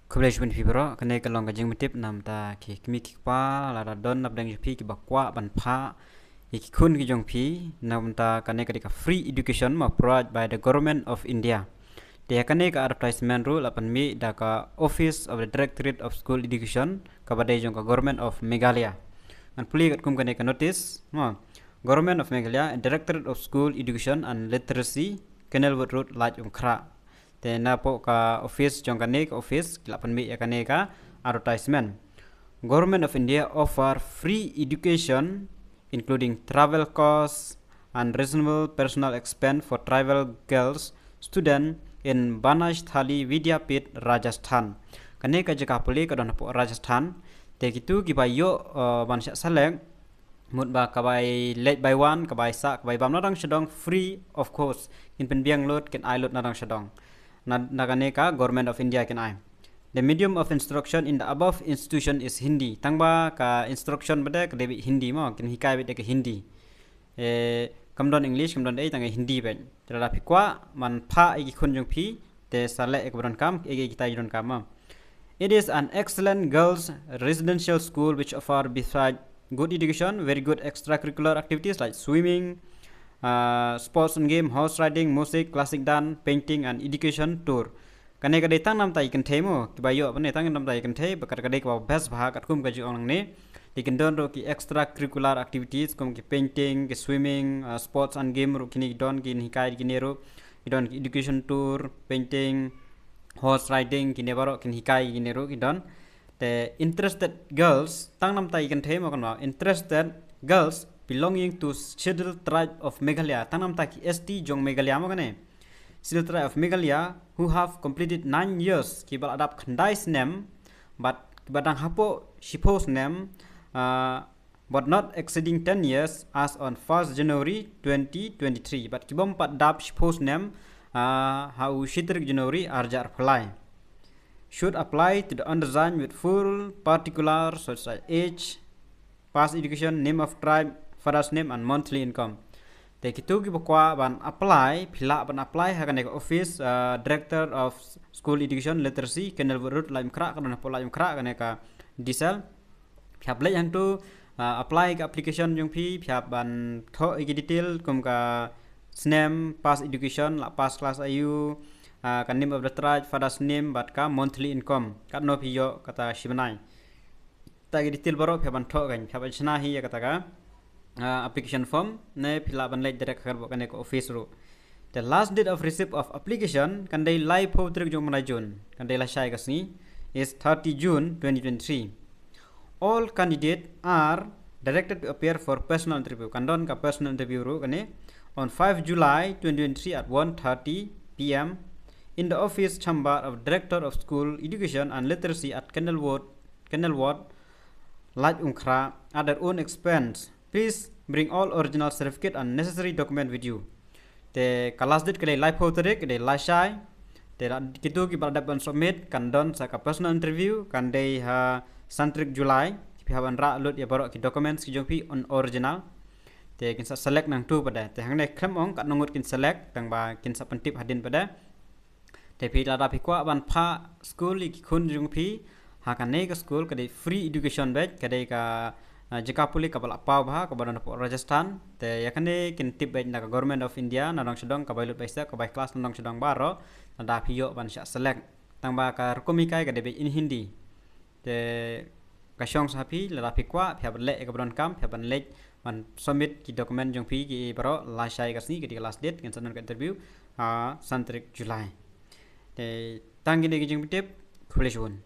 Kublai shubin fibro kene kalong kajing mitip nam ta ki kimi kikpa la don nap dang pi ki bakwa ban pha ki kun ki jong pi nam ta kane ka free education ma provide by the government of India. Dia kane ka advertisement rule apan mi da ka office of the directorate of school education ka badai jong ka government of Meghalaya. An puli kat kum kane ka notice ma government of Meghalaya directorate of school education and literacy Kenilworth Road Laj Kra. Te na po ka office jong kane ka office kilapan mi ya kane ka advertisement. Government of India offer free education including travel costs and reasonable personal expense for tribal girls student in Banash Thali Vidyapit Rajasthan. Kane ka jaka puli ka don po Rajasthan te kitu ki bayo bansya saleng mut ba kabai late by one kabai sa kabai bam nadang shadong free of course in pen biang lot ken I lot nadang shadong. Naganeka Government of India can I. The medium of instruction in the above institution is Hindi. Tangba ka instruction bade ka debi Hindi mo kin hikai bade ka Hindi. Kamdon English kamdon ai tanga Hindi ben. Tera pikwa man pha igi khunjung phi te sale ek bron kam igi kita jon kam. It is an excellent girls residential school which offer besides good education very good extracurricular activities like swimming, sports and game, horse riding, music, classic dance, painting and education tour. Kane kadai tang nam tai Kynthei mo ki bayo bane tang nam tai Kynthei bakar kadai ka best bha kat kum ka ji ong ne dikin don ro ki extracurricular activities kum ki painting, ki swimming, sports and game ro kini don ki hikai ki nero ki don education tour, painting, horse riding ki nebaro ki hikai ki nero ki don the interested girls tang nam tai Kynthei mo kan interested girls belonging to scheduled tribe of Meghalaya. Tanam taki ST jong Meghalaya mo kane. Scheduled tribe of Meghalaya who have completed 9 years kibal adap Khynnah Snem but kibadang hapo shipo Snem but not exceeding 10 years as on 1st January 2023 but kibom pat dap shipo Snem how shitrik January arjar apply should apply to the undersigned with full particulars such as age, past education, name of tribe, father's name and monthly income. Te kitu ki bakwa ban apply phila ban apply ha kan office director of school education literacy Kenilworth Road Laim Kra kan pola Laim Kra kan ka diesel phap le yang tu apply ka application jong phi phap ban tho ki detail kum ka Snem past education la past class ayu kan name of the tribe father's name but ka monthly income kat no phi yo kata shibanai ta ki detail baro phap ban tho kan phap chna hi ya kata ka application form ne phila ban late direct kar kan ko office ro the last date of receipt of application kan dai live ho trik jong mana jun kan dai la shai kasni is 30 June 2023 all candidates are directed to appear for personal interview kan don ka personal interview ro kan on 5 July 2023 at 1:30 p.m. in the office chamber of director of school education and literacy at Kenilworth Laj Kra at their own expense. Please bring all original certificate and necessary document with you. The last date kale live photorik kale lashai. The kitu ki pada ban submit kan don saka personal interview kan dei ha santrik July ki haban ra lot ya barok ki documents ki jongpi on original. The kin sa select nang tu pada. The hang ne klem ong kat nongut kin select tang ba kin sa pentip hadin pada. The pi la pi kwa ban pha school ki khun jongpi ha kan ne ka school kade free education batch kade ka jika puli kapal apa bah kabaran po Rajasthan te yakane kin tip baik nak government of India nadang sedang kabailut baisa kabai kelas nadang sedang baro nada pio ban syak select tang ba ka komikai ka debe in Hindi te kasyong sapi la pikwa phya ban le kabaran kam phya ban le ban submit ki document jong pi ki baro la shai kasni ki last date kin sanan ka interview santrik July te tangi ne ki jing tip khule shun